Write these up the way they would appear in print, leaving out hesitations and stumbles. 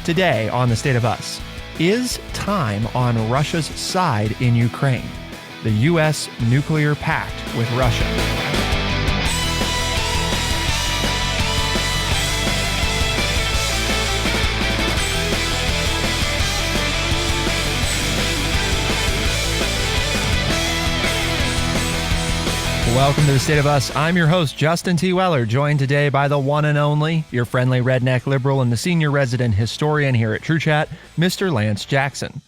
Today on The State of Us, is time on Russia's side in Ukraine? The U.S. nuclear pact with Russia. Welcome to The State of Us. I'm your host, Justin T. Weller, joined today by the one and only, your friendly redneck liberal and the senior resident historian here at True Chat, Mr. Lance Jackson.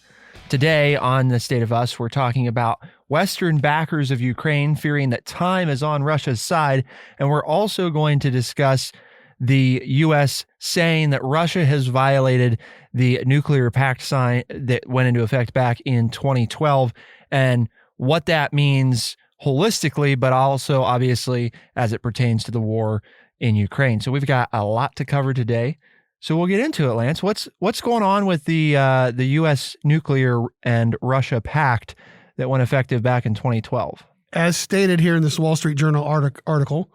Today on The State of Us, we're talking about Western backers of Ukraine fearing that time is on Russia's side, and we're also going to discuss the U.S. saying that Russia has violated the nuclear pact sign that went into effect back in 2012, and what that means holistically, but also obviously as it pertains to the war in Ukraine. So we've got a lot to cover today. So we'll get into it, Lance. What's going on with the U.S. nuclear and Russia pact that went effective back in 2012? As stated here in this Wall Street Journal article,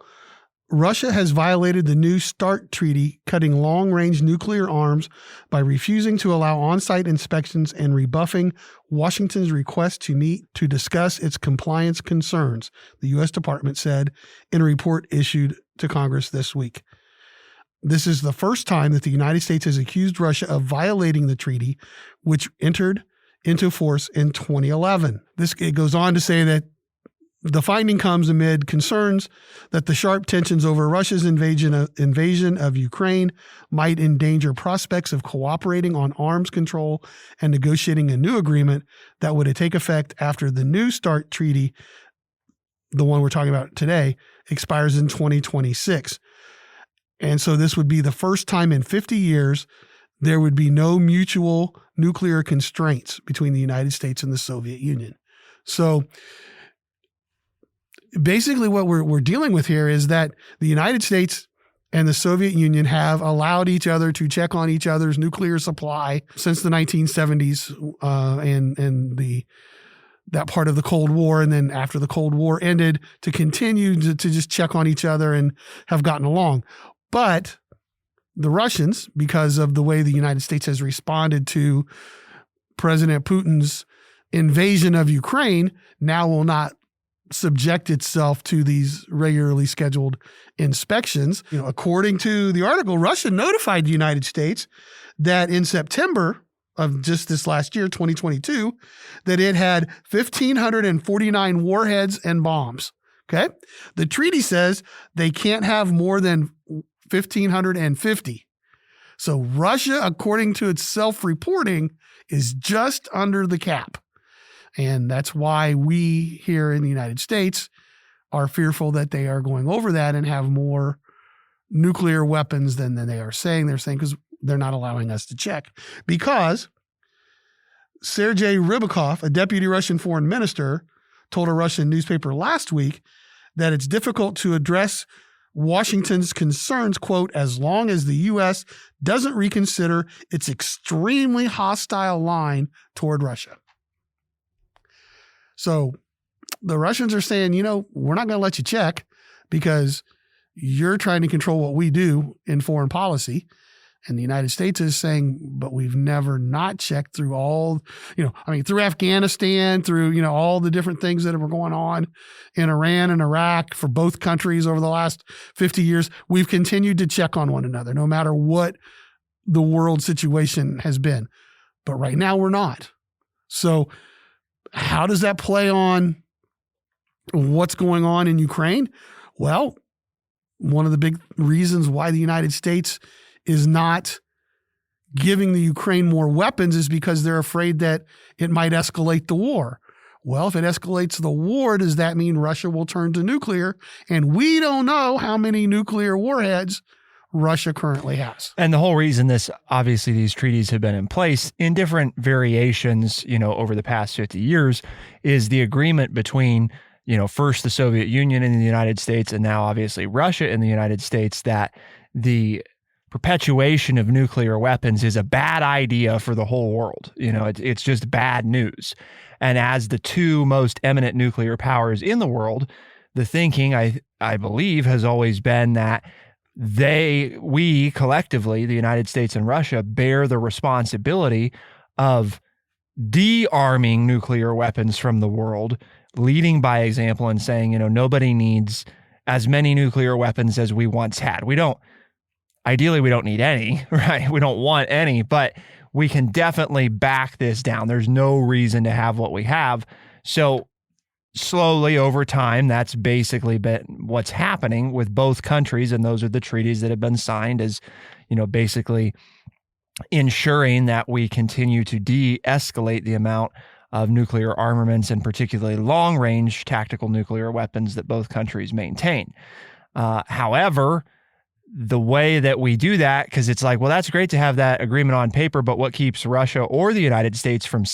Russia has violated the New START treaty, cutting long-range nuclear arms by refusing to allow on-site inspections and rebuffing Washington's request to meet to discuss its compliance concerns, the U.S. Department said in a report issued to Congress this week. This is the first time that the United States has accused Russia of violating the treaty, which entered into force in 2011. It goes on to say that the finding comes amid concerns that the sharp tensions over Russia's invasion of Ukraine might endanger prospects of cooperating on arms control and negotiating a new agreement that would take effect after the New START treaty, the one we're talking about today, expires in 2026. And so this would be the first time in 50 years there would be no mutual nuclear constraints between the United States and the Soviet Union. So basically what we're dealing with here is that the United States and the Soviet Union have allowed each other to check on each other's nuclear supply since the 1970s and that part of the Cold War. And then after the Cold War ended, to continue to just check on each other and have gotten along. But the Russians, because of the way the United States has responded to President Putin's invasion of Ukraine, now will not subject itself to these regularly scheduled inspections. According to the article, Russia notified the United States that in September of just this last year, 2022, that it had 1,549 warheads and bombs. Okay. The treaty says they can't have more than 1,550. So Russia, according to its self-reporting, is just under the cap. And that's why we here in the United States are fearful that they are going over that and have more nuclear weapons than they are saying. They're saying because they're not allowing us to check. Because Sergei Rybakov, a deputy Russian foreign minister, told a Russian newspaper last week that it's difficult to address Washington's concerns, quote, as long as the U.S. doesn't reconsider its extremely hostile line toward Russia. So the Russians are saying, we're not going to let you check because you're trying to control what we do in foreign policy. And the United States is saying, but we've never not checked through all, through Afghanistan, through, all the different things that were going on in Iran and Iraq for both countries over the last 50 years. We've continued to check on one another, no matter what the world situation has been. But right now we're not. So how does that play on what's going on in Ukraine? Well, one of the big reasons why the United States is not giving the Ukraine more weapons is because they're afraid that it might escalate the war. Well, if it escalates the war, does that mean Russia will turn to nuclear? And we don't know how many nuclear warheads Russia currently has. And the whole reason these treaties have been in place in different variations, over the past 50 years is the agreement between, first the Soviet Union and the United States, and now obviously Russia and the United States, that the perpetuation of nuclear weapons is a bad idea for the whole world. It's just bad news. And as the two most eminent nuclear powers in the world, the thinking, I believe, has always been that we collectively, the United States and Russia, bear the responsibility of de-arming nuclear weapons from the world, leading by example and saying, nobody needs as many nuclear weapons as we once had. Ideally, we don't need any, right? We don't want any, but we can definitely back this down. There's no reason to have what we have. So slowly over time, that's basically been what's happening with both countries. And those are the treaties that have been signed, as, basically ensuring that we continue to de-escalate the amount of nuclear armaments and particularly long-range tactical nuclear weapons that both countries maintain. However, the way that we do that, because it's like, well, that's great to have that agreement on paper, but what keeps Russia or the United States from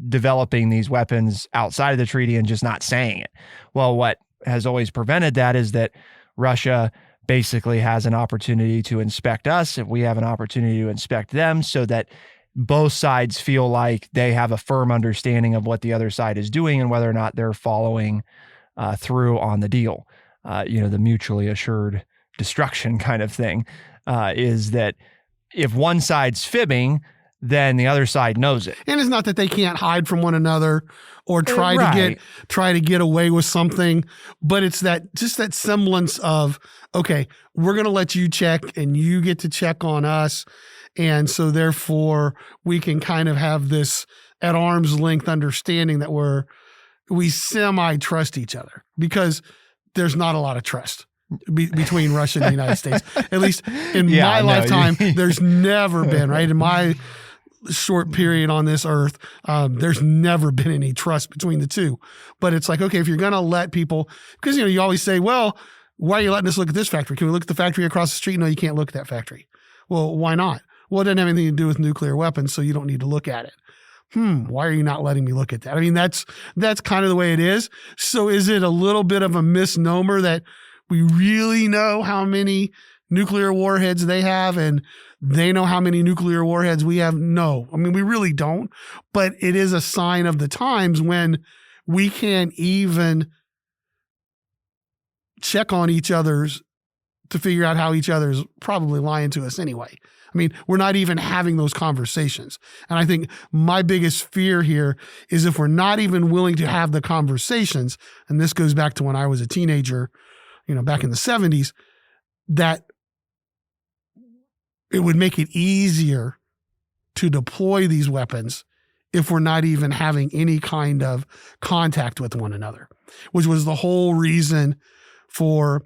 developing these weapons outside of the treaty and just not saying it? Well, what has always prevented that is that Russia basically has an opportunity to inspect us if we have an opportunity to inspect them, so that both sides feel like they have a firm understanding of what the other side is doing and whether or not they're following through on the deal. The mutually assured destruction kind of thing is that if one side's fibbing, then the other side knows it. And it's not that they can't hide from one another or try to get away with something, but it's that semblance of, okay, we're going to let you check and you get to check on us. And so therefore we can kind of have this at arm's length understanding that we semi-trust each other, because there's not a lot of trust between Russia and the United States. At least in my lifetime, there's never been, right? In my short period on this earth, there's never been any trust between the two. But it's like, okay, if you're going to let people, because, you always say, well, why are you letting us look at this factory? Can we look at the factory across the street? No, you can't look at that factory. Well, why not? Well, it doesn't have anything to do with nuclear weapons, so you don't need to look at it. Why are you not letting me look at that? I mean, that's kind of the way it is. So is it a little bit of a misnomer that we really know how many nuclear warheads they have and they know how many nuclear warheads we have? No. I mean, we really don't. But it is a sign of the times when we can't even check on each other's to figure out how each other's probably lying to us anyway. I mean, we're not even having those conversations. And I think my biggest fear here is if we're not even willing to have the conversations, and this goes back to when I was a teenager, back in the 70s, that it would make it easier to deploy these weapons if we're not even having any kind of contact with one another, which was the whole reason for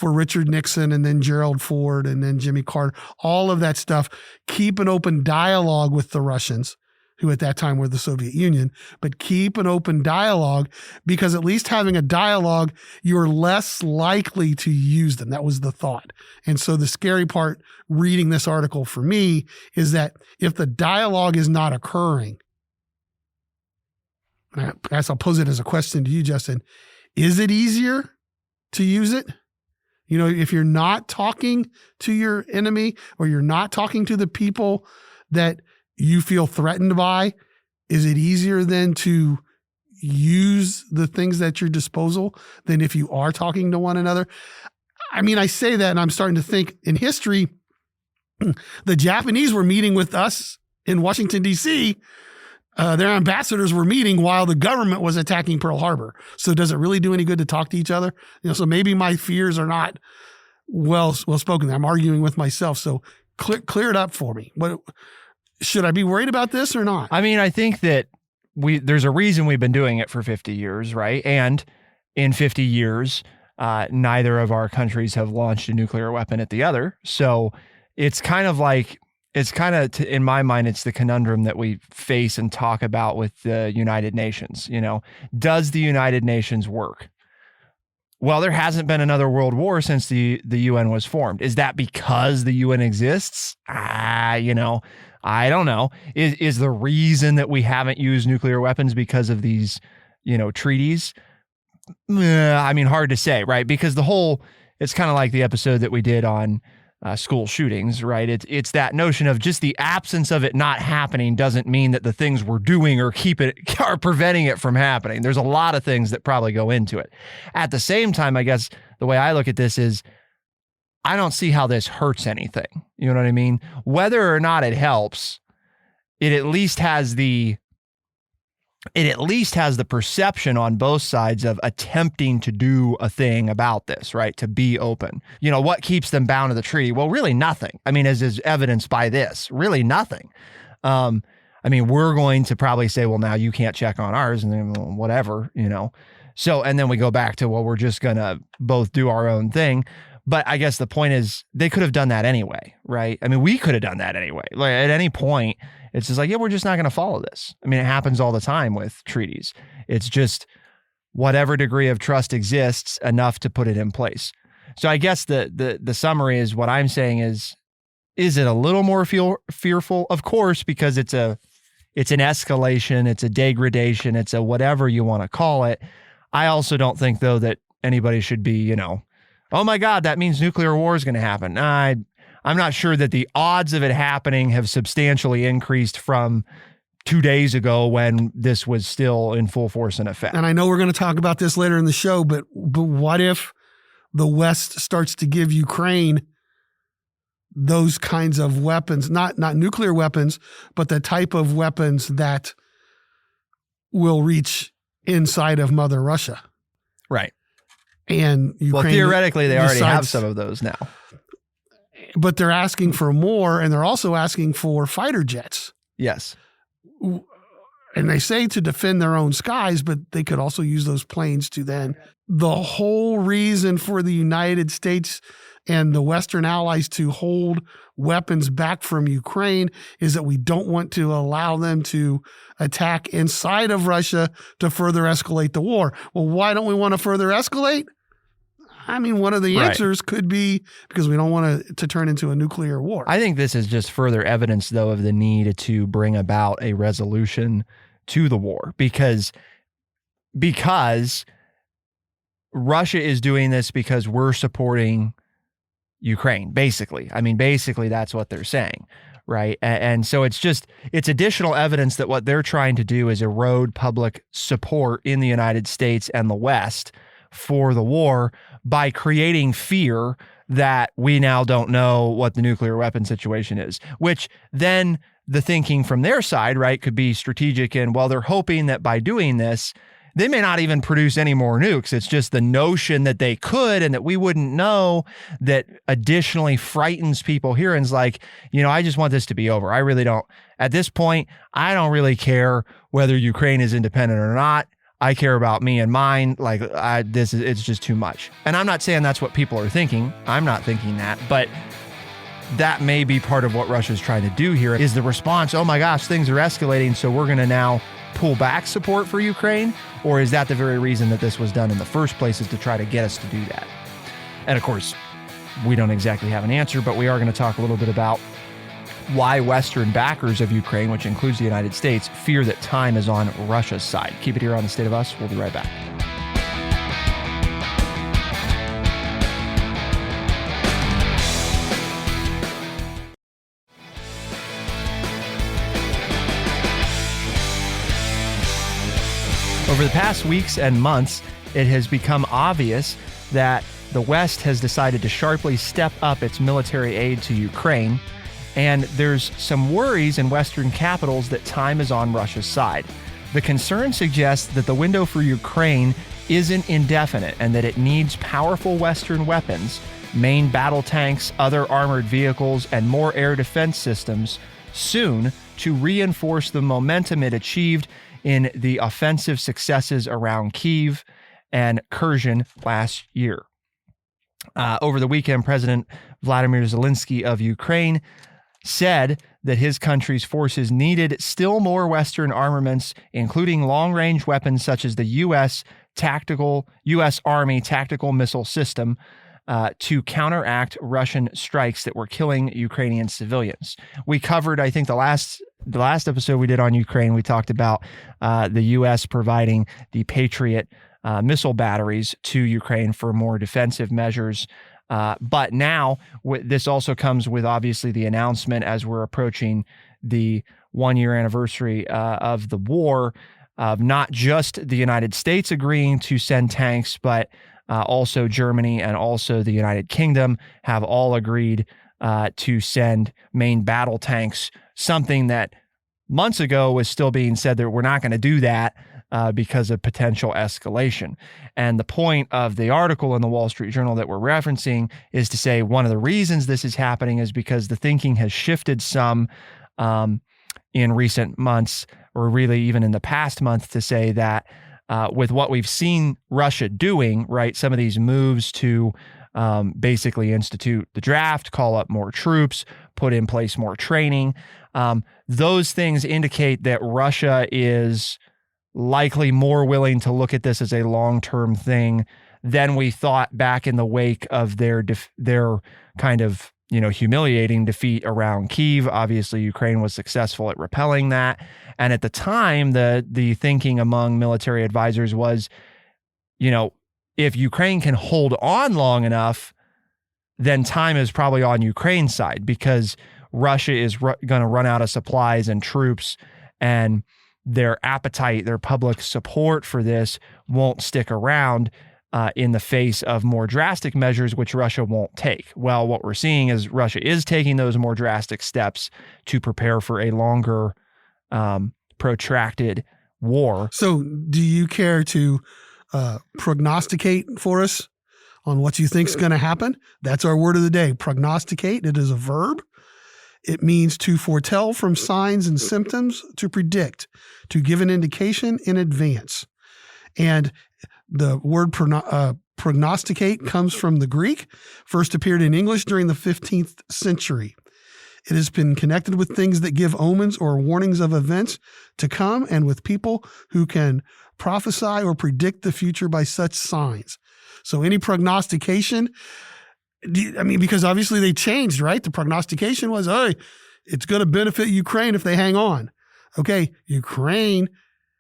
Richard Nixon and then Gerald Ford and then Jimmy Carter, all of that stuff. Keep an open dialogue with the Russians, who at that time were the Soviet Union, but keep an open dialogue, because at least having a dialogue, you're less likely to use them. That was the thought. And so the scary part reading this article for me is that if the dialogue is not occurring, I guess I'll pose it as a question to you, Justin, is it easier to use it? If you're not talking to your enemy or you're not talking to the people that you feel threatened by, is it easier then to use the things at your disposal than if you are talking to one another? I mean, I say that and I'm starting to think in history, the Japanese were meeting with us in Washington, D.C. Their ambassadors were meeting while the government was attacking Pearl Harbor. So does it really do any good to talk to each other? So maybe my fears are not well spoken. I'm arguing with myself. So clear it up for me. What should I be worried about this or not? I mean, I think that there's a reason we've been doing it for 50 years, right? And in 50 years, neither of our countries have launched a nuclear weapon at the other. So it's kind of like, in my mind, it's the conundrum that we face and talk about with the United Nations. Does the United Nations work? Well, there hasn't been another world war since the UN was formed. Is that because the UN exists? I don't know. Is the reason that we haven't used nuclear weapons because of these, treaties? I mean, hard to say, right? Because it's kind of like the episode that we did on school shootings, right? It's that notion of just the absence of it not happening doesn't mean that the things we're doing are preventing it from happening. There's a lot of things that probably go into it. At the same time, I guess the way I look at this is I don't see how this hurts anything. You know what I mean? Whether or not it helps, it at least has the perception on both sides of attempting to do a thing about this, right? To be open. You know, what keeps them bound to the treaty? Well, really nothing. I mean, as is evidenced by this, really nothing. I mean, we're going to probably say, well, now you can't check on ours, and then whatever, you know. So, and then we go back to, well, we're just going to both do our own thing. But I guess the point is they could have done that anyway, right? I mean, we could have done that anyway. Like at any point, it's just like, yeah, we're just not going to follow this. I mean, it happens all the time with treaties. It's just whatever degree of trust exists enough to put it in place. So I guess the summary is what I'm saying is it a little more fearful? Of course, because it's an escalation, it's a degradation, it's a whatever you want to call it. I also don't think, though, that anybody should be, you know, oh my God, that means nuclear war is going to happen. I'm not sure that the odds of it happening have substantially increased from 2 days ago when this was still in full force and effect. And I know we're going to talk about this later in the show, but what if the West starts to give Ukraine those kinds of weapons, not nuclear weapons, but the type of weapons that will reach inside of Mother Russia? Right. And Ukraine, well, theoretically, they already have some of those now. But they're asking for more, and they're also asking for fighter jets. Yes. And they say to defend their own skies, but they could also use those planes to then. The whole reason for the United States and the Western allies to hold weapons back from Ukraine is that we don't want to allow them to attack inside of Russia to further escalate the war. Well, why don't we want to further escalate? I mean, one of the answers could be because we don't want to turn into a nuclear war. I think this is just further evidence, though, of the need to bring about a resolution to the war because Russia is doing this because we're supporting Ukraine, basically. I mean, basically, that's what they're saying, right? And so it's additional evidence that what they're trying to do is erode public support in the United States and the West for the war by creating fear that we now don't know what the nuclear weapon situation is, which then the thinking from their side, right, could be strategic. And well, they're hoping that by doing this, they may not even produce any more nukes. It's just the notion that they could and that we wouldn't know that additionally frightens people here. And it's like, you know, I just want this to be over. I really don't. At this point, I don't really care whether Ukraine is independent or not. I care about me and mine. Like it's just too much. And I'm not saying that's what people are thinking. I'm not thinking that, but that may be part of what Russia's trying to do here is the response. Oh my gosh, things are escalating. So we're going to now pull back support for Ukraine. Or is that the very reason that this was done in the first place, is to try to get us to do that? And of course, we don't exactly have an answer, but we are going to talk a little bit about why Western backers of Ukraine, which includes the United States, fear that time is on Russia's side. Keep it here on The State of Us. We'll be right back. Over the past weeks and months, it has become obvious that the West has decided to sharply step up its military aid to Ukraine, and there's some worries in Western capitals that time is on Russia's side. The concern suggests that the window for Ukraine isn't indefinite and that it needs powerful Western weapons, main battle tanks, other armored vehicles, and more air defense systems soon to reinforce the momentum it achieved in the offensive successes around Kyiv and Kherson last year. Over the weekend, President Vladimir Zelensky of Ukraine said that his country's forces needed still more Western armaments, including long-range weapons such as the U.S. Army tactical missile system, to counteract Russian strikes that were killing Ukrainian civilians. We covered, I think, the last episode we did on Ukraine, we talked about the U.S. providing the Patriot missile batteries to Ukraine for more defensive measures. But now this also comes with obviously the announcement as we're approaching the 1-year anniversary of the war of not just the United States agreeing to send tanks, but also Germany, and also the United Kingdom have all agreed to send main battle tanks, something that months ago was still being said that we're not going to do that because of potential escalation. And the point of the article in the Wall Street Journal that we're referencing is to say one of the reasons this is happening is because the thinking has shifted some in recent months, or really even in the past month, to say that with what we've seen Russia doing, right, some of these moves to basically institute the draft, call up more troops, put in place more training, those things indicate that Russia is likely more willing to look at this as a long-term thing than we thought back in the wake of their kind of, humiliating defeat around Kyiv. Obviously, Ukraine was successful at repelling that. And at the time, the thinking among military advisors was, if Ukraine can hold on long enough, then time is probably on Ukraine's side, because Russia is going to run out of supplies and troops, and their appetite, their public support for this won't stick around in the face of more drastic measures, which Russia won't take. Well, what we're seeing is Russia is taking those more drastic steps to prepare for a longer, protracted war. So do you care to prognosticate for us on what you think is going to happen? That's our word of the day. Prognosticate. It is a verb. It means to foretell from signs and symptoms, to predict, to give an indication in advance. And the word prognosticate comes from the Greek, first appeared in English during the 15th century. It has been connected with things that give omens or warnings of events to come, and with people who can prophesy or predict the future by such signs. So any prognostication, because obviously they changed, right? The prognostication was, hey, it's going to benefit Ukraine if they hang on. Okay, Ukraine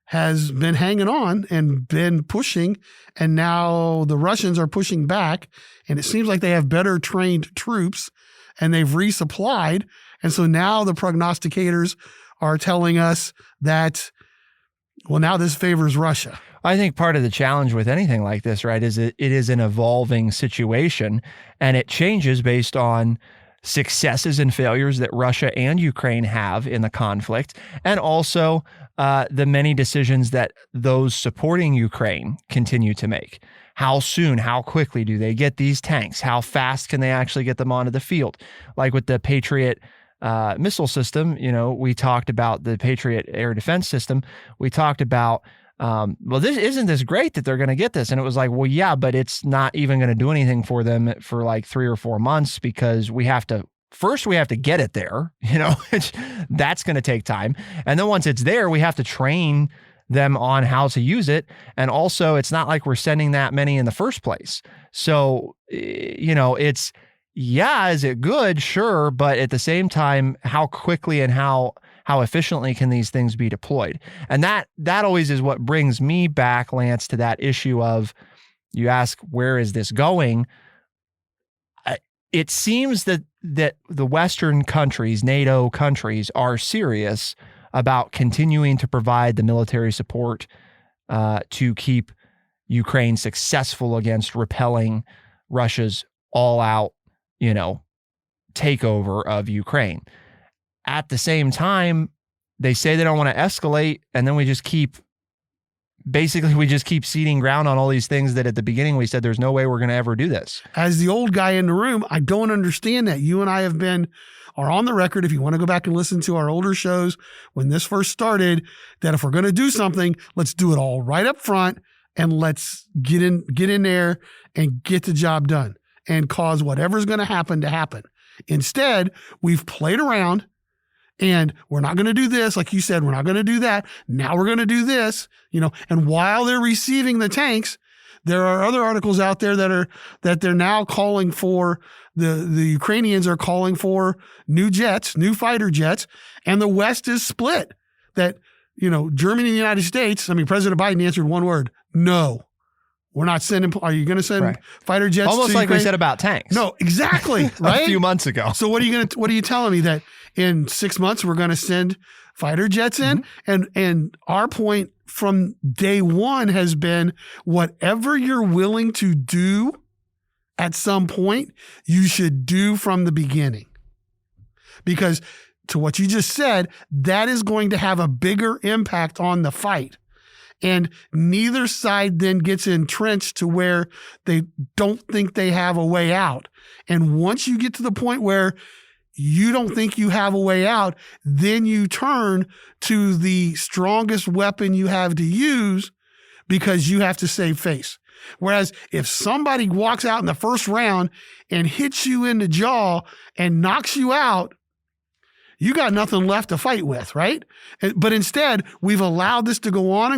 has been hanging on and been pushing, and now the Russians are pushing back, and it seems like they have better trained troops, and they've resupplied. And so now the prognosticators are telling us that, well, now this favors Russia. I think part of the challenge with anything like this, right, is it is an evolving situation, and it changes based on successes and failures that Russia and Ukraine have in the conflict, and also the many decisions that those supporting Ukraine continue to make. How soon, how quickly do they get these tanks? How fast can they actually get them onto the field? Like with the Patriot missile system, we talked about the Patriot air defense system. We talked about, isn't this great that they're going to get this? And it was like, well, yeah, but it's not even going to do anything for them for like 3 or 4 months, because we have to get it there. That's going to take time. And then once it's there, we have to train them on how to use it. And also, it's not like we're sending that many in the first place. So, is it good? Sure. But at the same time, how quickly and how efficiently can these things be deployed? And that always is what brings me back, Lance, to that issue of, you ask, where is this going? It seems that the Western countries, NATO countries, are serious about continuing to provide the military support to keep Ukraine successful against repelling Russia's all-out, takeover of Ukraine. At the same time, they say they don't want to escalate, and then we just keep ceding ground on all these things that at the beginning we said there's no way we're going to ever do this. As the old guy in the room, I don't understand that. You and I are on the record, if you want to go back and listen to our older shows when this first started, that if we're going to do something, let's do it all right up front, and let's get in there and get the job done and cause whatever's going to happen. Instead, we've played around, and we're not going to do this. Like you said, we're not going to do that. Now we're going to do this, and while they're receiving the tanks, there are other articles out there that they're now calling for, the Ukrainians are calling for new fighter jets, and the West is split. That, Germany and the United States, President Biden answered one word: no. We're not sending. Are you going to send fighter jets? Almost to like Ukraine? We said about tanks. No, exactly. Right? A few months ago. So what are you telling me, that in 6 months we're going to send fighter jets in? Mm-hmm. And our point from day one has been whatever you're willing to do at some point, you should do from the beginning. Because to what you just said, that is going to have a bigger impact on the fight. And neither side then gets entrenched to where they don't think they have a way out. And once you get to the point where you don't think you have a way out, then you turn to the strongest weapon you have to use because you have to save face. Whereas if somebody walks out in the first round and hits you in the jaw and knocks you out, you got nothing left to fight with, right? But instead, we've allowed this to go on,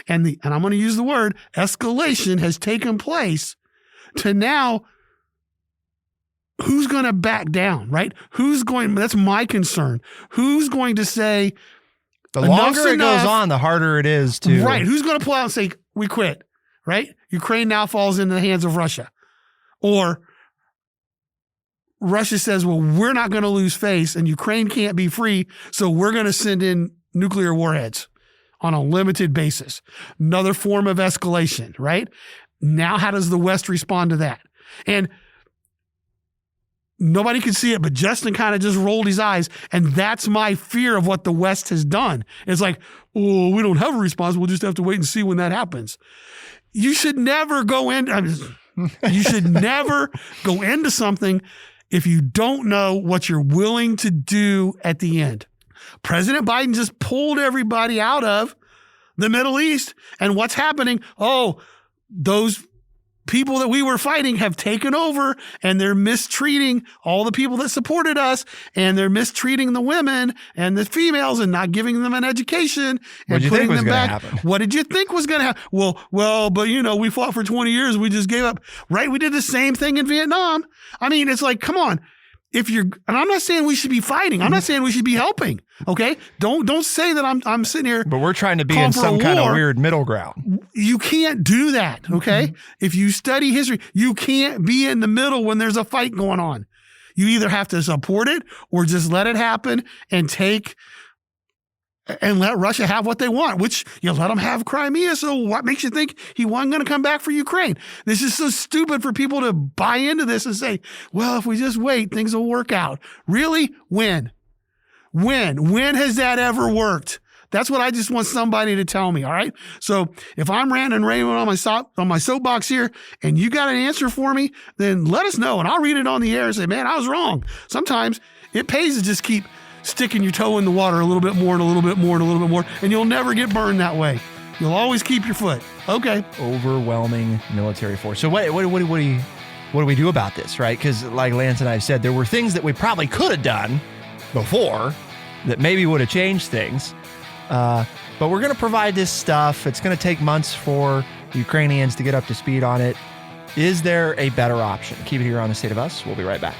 and I'm going to use the word escalation has taken place to now. Who's going to back down, right? That's my concern. Who's going to say, the longer it goes on, the harder it is to. Right. Who's going to pull out and say, we quit, right? Ukraine now falls into the hands of Russia. Or Russia says, well, we're not going to lose face and Ukraine can't be free, so we're going to send in nuclear warheads on a limited basis. Another form of escalation, right? Now, how does the West respond to that? And nobody could see it, but Justin kind of just rolled his eyes. And that's my fear of what the West has done. It's like, oh, we don't have a response. We'll just have to wait and see when that happens. You should never go you should never go into something if you don't know what you're willing to do at the end. President Biden just pulled everybody out of the Middle East. And what's happening? Oh, those people that we were fighting have taken over and they're mistreating all the people that supported us, and they're mistreating the women and the females and not giving them an education and putting them back. What did you think was going to happen? Well, but we fought for 20 years. We just gave up, right? We did the same thing in Vietnam. I mean, it's like, come on. And I'm not saying we should be fighting. I'm not saying we should be helping. Okay. Don't say that I'm sitting here. But we're trying to be in some kind of weird middle ground. You can't do that. Okay. If you study history, you can't be in the middle when there's a fight going on. You either have to support it or just let it happen and let Russia have what they want, which you let them have Crimea. So what makes you think he wasn't going to come back for Ukraine? This is so stupid for people to buy into this and say, well, if we just wait, things will work out. Really? When? When has that ever worked? That's what I just want somebody to tell me. All right. So if I'm ranting and raving on my soapbox here and you got an answer for me, then let us know and I'll read it on the air and say, man, I was wrong. Sometimes it pays to just keep sticking your toe in the water a little bit more and a little bit more and a little bit more, and you'll never get burned that way. You'll always keep your foot. Okay. Overwhelming military force. So what do we do about this, right? Because like Lance and I said, there were things that we probably could have done before that maybe would have changed things. But we're going to provide this stuff. It's going to take months for the Ukrainians to get up to speed on it. Is there a better option? Keep it here on The State of Us. We'll be right back.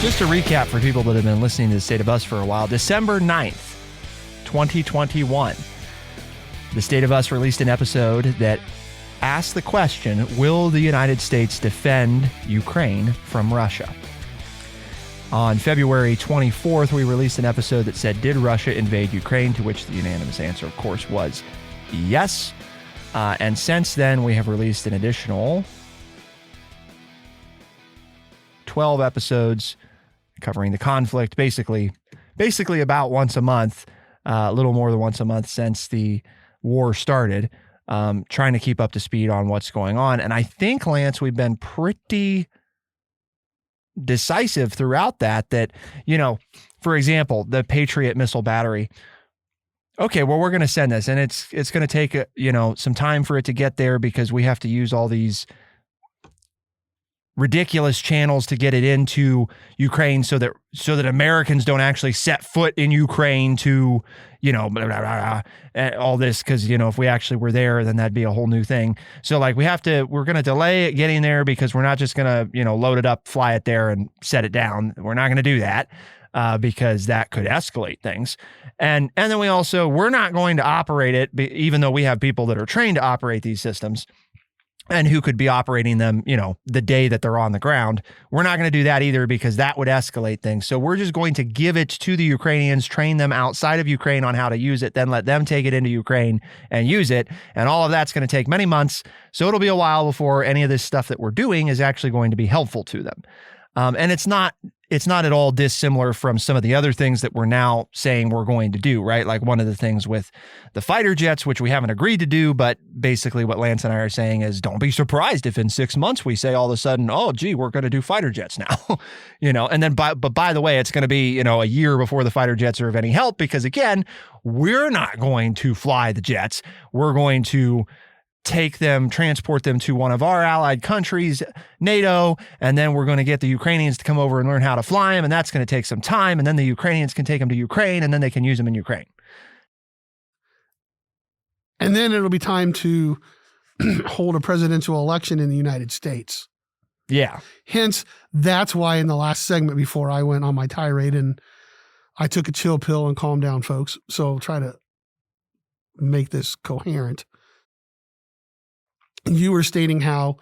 Just to recap for people that have been listening to The State of Us for a while, December 9th, 2021, The State of Us released an episode that asked the question, will the United States defend Ukraine from Russia? On February 24th, we released an episode that said, did Russia invade Ukraine? To which the unanimous answer, of course, was yes. And since then, we have released an additional 12 episodes covering the conflict, basically about once a month, a little more than once a month since the war started, trying to keep up to speed on what's going on. And I think, Lance, we've been pretty decisive throughout that, for example, the Patriot missile battery. Okay, well, we're going to send this, and it's going to take some time for it to get there because we have to use all these ridiculous channels to get it into Ukraine so that Americans don't actually set foot in Ukraine to, blah, blah, blah, all this. Cause if we actually were there, then that'd be a whole new thing. So like we're going to delay it getting there because we're not just going to, load it up, fly it there and set it down. We're not going to do that. because that could escalate things. And then we're not going to operate it, even though we have people that are trained to operate these systems and who could be operating them, the day that they're on the ground. We're not going to do that either because that would escalate things. So we're just going to give it to the Ukrainians, train them outside of Ukraine on how to use it, then let them take it into Ukraine and use it. And all of that's going to take many months. So it'll be a while before any of this stuff that we're doing is actually going to be helpful to them. And it's not at all dissimilar from some of the other things that we're now saying we're going to do, right? Like one of the things with the fighter jets, which we haven't agreed to do, but basically what Lance and I are saying is don't be surprised if in 6 months we say all of a sudden, oh, gee, we're going to do fighter jets now, and then but by the way, it's going to be, a year before the fighter jets are of any help because again, we're not going to fly the jets. We're going to transport them to one of our allied countries, NATO, and then we're going to get the Ukrainians to come over and learn how to fly them, and that's going to take some time, and then the Ukrainians can take them to Ukraine, and then they can use them in Ukraine. And then it'll be time to hold a presidential election in the United States. Yeah. Hence, that's why in the last segment before I went on my tirade and I took a chill pill and calmed down folks, so I'll try to make this coherent. You were stating how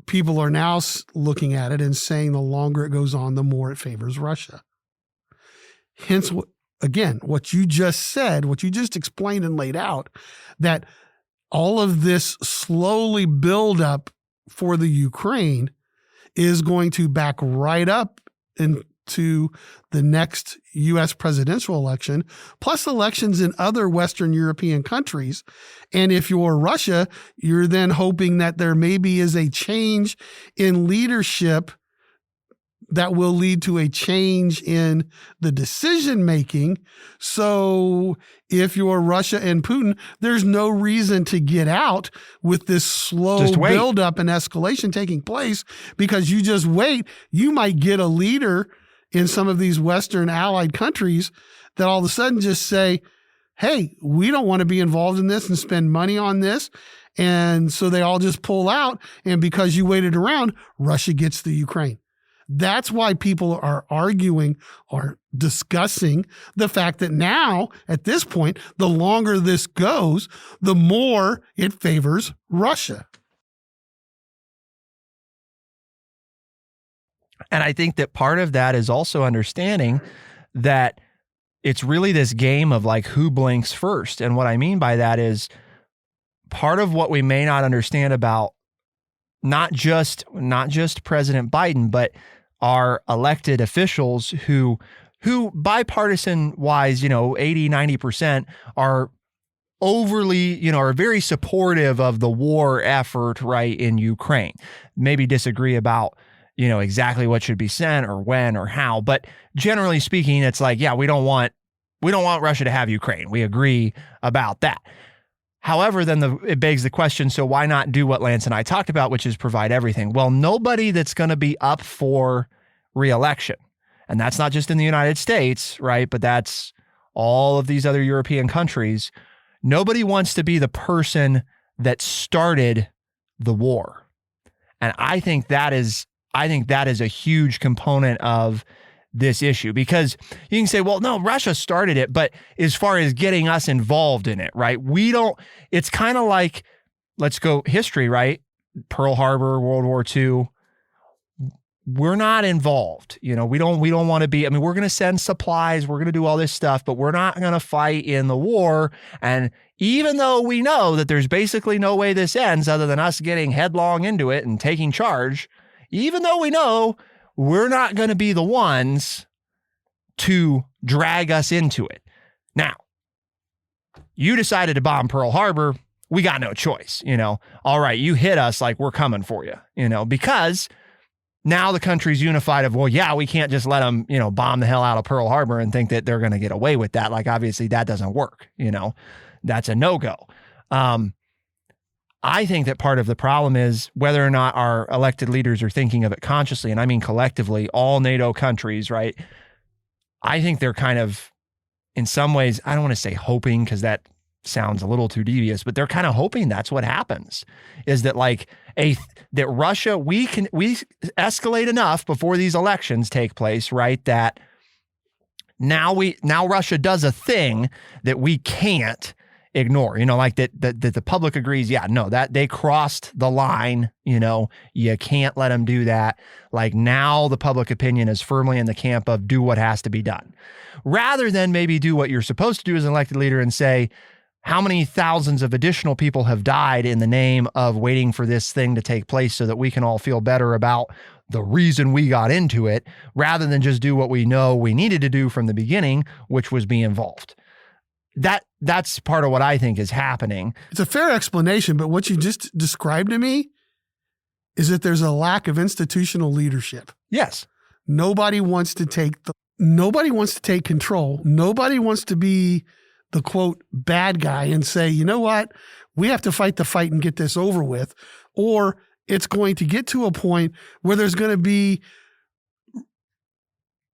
people are now looking at it and saying the longer it goes on, the more it favors Russia. Hence, again, what you just said, what you just explained and laid out, that all of this slowly build up for the Ukraine is going to back right up into the next U.S. presidential election, plus elections in other Western European countries. And if you're Russia, you're then hoping that there maybe is a change in leadership that will lead to a change in the decision making. So if you're Russia and Putin, there's no reason to get out with this slow buildup and escalation taking place, because you just wait. You might get a leader in some of these Western allied countries that all of a sudden just say, hey, we don't want to be involved in this and spend money on this. And so they all just pull out. And because you waited around, Russia gets the Ukraine. That's why people are arguing or discussing the fact that now, at this point, the longer this goes, the more it favors Russia. And I think that part of that is also understanding that it's really this game of like who blinks first. And what I mean by that is part of what we may not understand about not just President Biden, but our elected officials who bipartisan wise, 80, 90% are overly, are very supportive of the war effort, right, in Ukraine. Maybe disagree about, exactly what should be sent or when or how. But generally speaking, it's like, yeah, we don't want Russia to have Ukraine. We agree about that. However, then it begs the question, so why not do what Lance and I talked about, which is provide everything? Well, nobody that's going to be up for re-election, and that's not just in the United States, right? But that's all of these other European countries. Nobody wants to be the person that started the war. And I think that is a huge component of this issue, because you can say, well, no, Russia started it, but as far as getting us involved in it, right? It's kind of like, let's go history, right? Pearl Harbor, World War II. We're not involved. We don't want to be, we're going to send supplies, we're going to do all this stuff, but we're not going to fight in the war. And even though we know that there's basically no way this ends other than us getting headlong into it and taking charge, even though we know we're not going to be the ones to drag us into it. Now, you decided to bomb Pearl Harbor. We got no choice, All right, you hit us, like we're coming for you, because now the country's unified of, well, yeah, we can't just let them, bomb the hell out of Pearl Harbor and think that they're going to get away with that. Like, obviously that doesn't work, that's a no-go. I think that part of the problem is whether or not our elected leaders are thinking of it consciously, and I mean collectively, all NATO countries, right? I think they're kind of, in some ways, I don't want to say hoping because that sounds a little too devious, but they're kind of hoping that's what happens, is that that Russia, we escalate enough before these elections take place, right? That now Russia does a thing that we can't ignore, like that the public agrees, that they crossed the line, you can't let them do that. Like, now the public opinion is firmly in the camp of do what has to be done, rather than maybe do what you're supposed to do as an elected leader and say, how many thousands of additional people have died in the name of waiting for this thing to take place so that we can all feel better about the reason we got into it, rather than just do what we know we needed to do from the beginning, which was be involved. That's part of what I think is happening. It's a fair explanation, but what you just described to me is that there's a lack of institutional leadership. Yes. Nobody wants to take control. Nobody wants to be the quote bad guy and say, you know what, we have to fight the fight and get this over with, or it's going to get to a point where there's going to be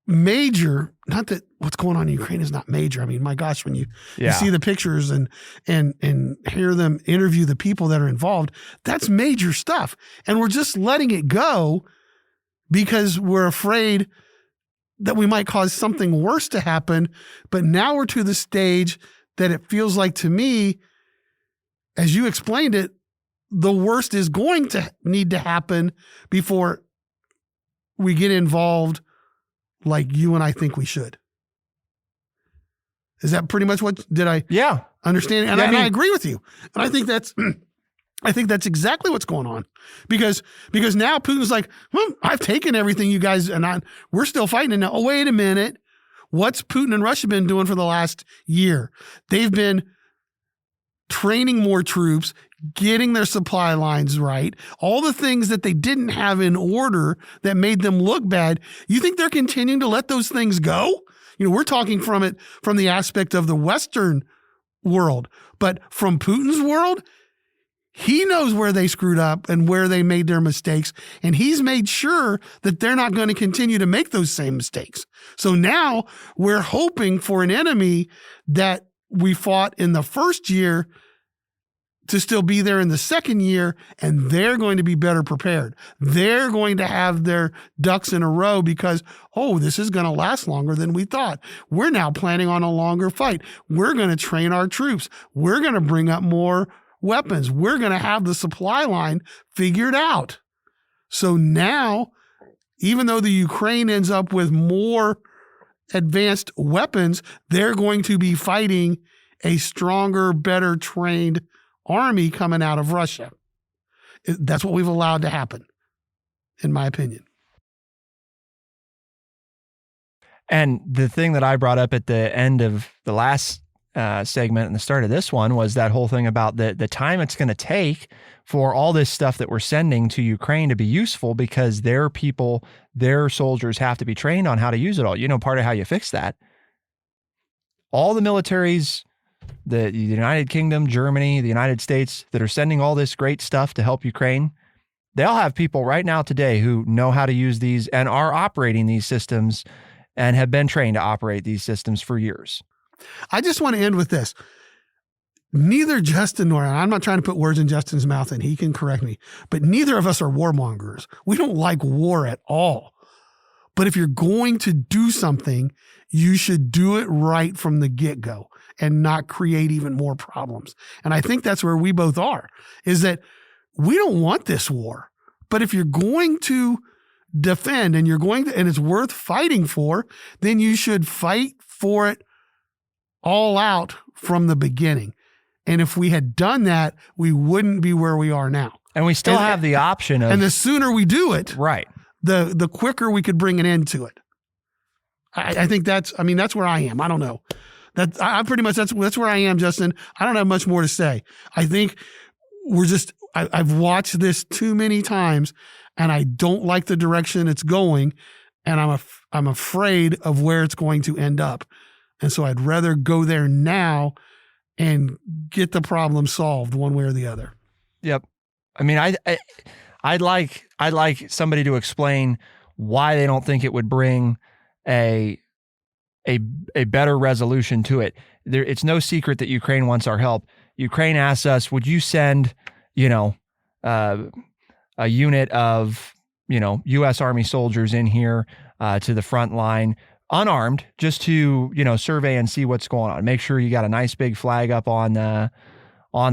major, not that what's going on in Ukraine is not major. I mean, my gosh, when you see the pictures and hear them interview the people that are involved, that's major stuff. And we're just letting it go because we're afraid that we might cause something worse to happen. But now we're to the stage that it feels like, to me, as you explained it, the worst is going to need to happen before we get involved like you and I think we should. Is that pretty much what did I understand? And, I agree with you. And I think that's exactly what's going on, because now Putin's like, well, I've taken everything you guys, and we're still fighting. And now, oh, wait a minute. What's Putin and Russia been doing for the last year? They've been training more troops, getting their supply lines right, all the things that they didn't have in order that made them look bad. You think they're continuing to let those things go? We're talking from the aspect of the Western world, but from Putin's world, he knows where they screwed up and where they made their mistakes, and he's made sure that they're not going to continue to make those same mistakes. So now we're hoping for an enemy that we fought in the first year to still be there in the second year, and they're going to be better prepared. They're going to have their ducks in a row because, this is going to last longer than we thought. We're now planning on a longer fight. We're going to train our troops. We're going to bring up more weapons. We're going to have the supply line figured out. So now, even though the Ukraine ends up with more advanced weapons, they're going to be fighting a stronger, better trained army coming out of Russia. That's what we've allowed to happen, in my opinion. And the thing that I brought up at the end of the last segment and the start of this one was that whole thing about the time it's going to take for all this stuff that we're sending to Ukraine to be useful, because their people, their soldiers have to be trained on how to use it all. Part of how you fix that. All the militaries, the United Kingdom, Germany, the United States, that are sending all this great stuff to help Ukraine, they'll have people right now today who know how to use these and are operating these systems and have been trained to operate these systems for years. I just want to end with this. Neither Justin nor I'm not trying to put words in Justin's mouth, and he can correct me, but neither of us are warmongers. We don't like war at all. But if you're going to do something, you should do it right from the get-go and not create even more problems. And I think that's where we both are, is that we don't want this war. But if you're going to defend and and it's worth fighting for, then you should fight for it all out from the beginning. And if we had done that, we wouldn't be where we are now. And we still have the option of... And the sooner we do it, right, the quicker we could bring an end to it. I think that's where I am. I don't know. That's where I am, Justin. I don't have much more to say. I think I've watched this too many times, and I don't like the direction it's going, and I'm afraid of where it's going to end up. And so I'd rather go there now and get the problem solved one way or the other. Yep. I'd like somebody to explain why they don't think it would bring a a better resolution to it. It's no secret that Ukraine wants our help. Ukraine asks us, would you send, a unit of, U.S. Army soldiers in here to the front line, unarmed, just to, survey and see what's going on. Make sure you got a nice big flag up on the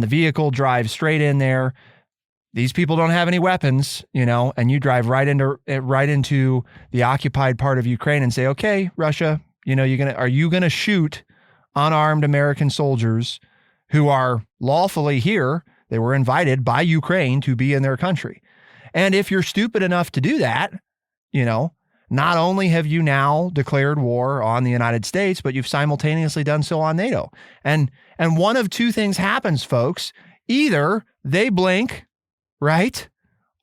vehicle, drive straight in there. These people don't have any weapons, and you drive right into the occupied part of Ukraine and say, okay, Russia, are you going to shoot unarmed American soldiers who are lawfully here? They were invited by Ukraine to be in their country. And if you're stupid enough to do that, not only have you now declared war on the United States, but you've simultaneously done so on NATO. And one of two things happens, folks. Either they blink, right?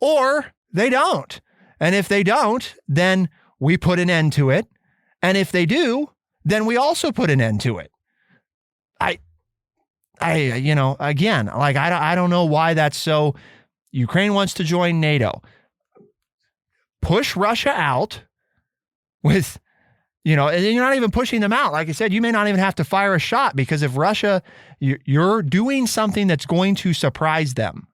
Or they don't. And if they don't, then we put an end to it. And if they do, then we also put an end to it. Again, I don't know why that's so. Ukraine wants to join NATO. Push Russia out with, and you're not even pushing them out. Like I said, you may not even have to fire a shot, because if Russia, you're doing something that's going to surprise them.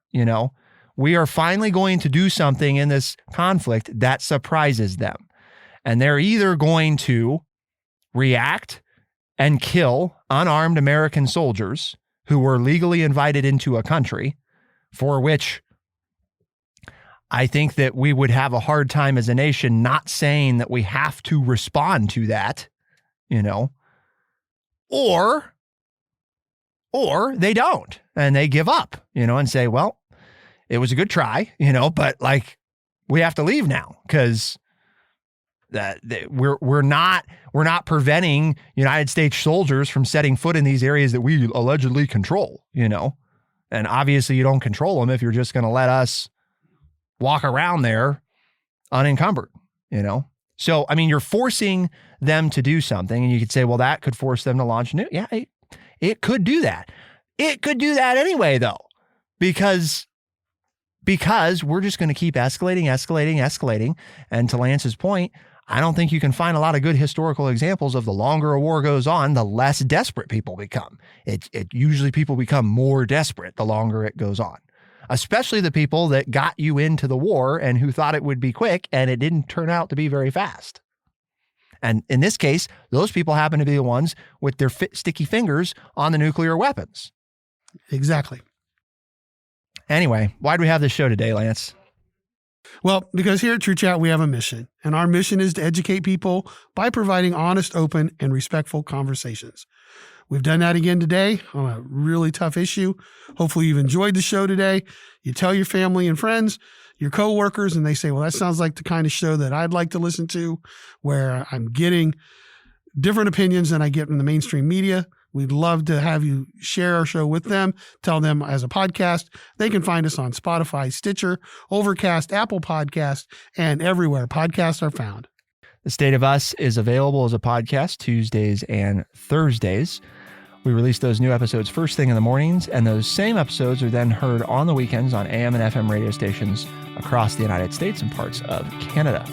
We are finally going to do something in this conflict that surprises them. And they're either going to react and kill unarmed American soldiers who were legally invited into a country, for which I think that we would have a hard time as a nation not saying that we have to respond to that, or they don't, and they give up, and say, well, it was a good try, but we have to leave now, because we're not preventing United States soldiers from setting foot in these areas that we allegedly control, and obviously you don't control them if you're just going to let us walk around there unencumbered, So, you're forcing them to do something, and you could say, well, that could force them to launch a nuke. Yeah, it could do that. It could do that anyway, though, because we're just going to keep escalating. And to Lance's point, I don't think you can find a lot of good historical examples of the longer a war goes on, the less desperate people become. It usually people become more desperate the longer it goes on, especially the people that got you into the war and who thought it would be quick, and it didn't turn out to be very fast. And in this case, those people happen to be the ones with their sticky fingers on the nuclear weapons. Exactly. Anyway, why do we have this show today, Lance? Well, because here at True Chat, we have a mission, and our mission is to educate people by providing honest, open, and respectful conversations. We've done that again today on a really tough issue. Hopefully you've enjoyed the show today. You tell your family and friends, your coworkers, and they say, well, that sounds like the kind of show that I'd like to listen to, where I'm getting different opinions than I get in the mainstream media. We'd love to have you share our show with them, tell them as a podcast. They can find us on Spotify, Stitcher, Overcast, Apple Podcast, and everywhere podcasts are found. The State of Us is available as a podcast Tuesdays and Thursdays. We release those new episodes first thing in the mornings, and those same episodes are then heard on the weekends on AM and FM radio stations across the United States and parts of Canada.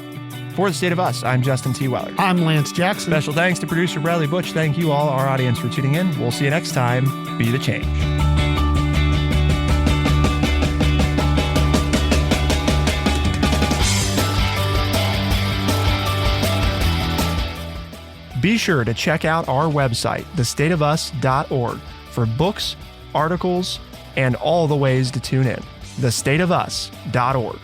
For The State of Us, I'm Justin T. Weller. I'm Lance Jackson. Special thanks to producer Bradley Butch. Thank you all, our audience, for tuning in. We'll see you next time. Be the change. Be sure to check out our website, thestateofus.org, for books, articles, and all the ways to tune in. thestateofus.org.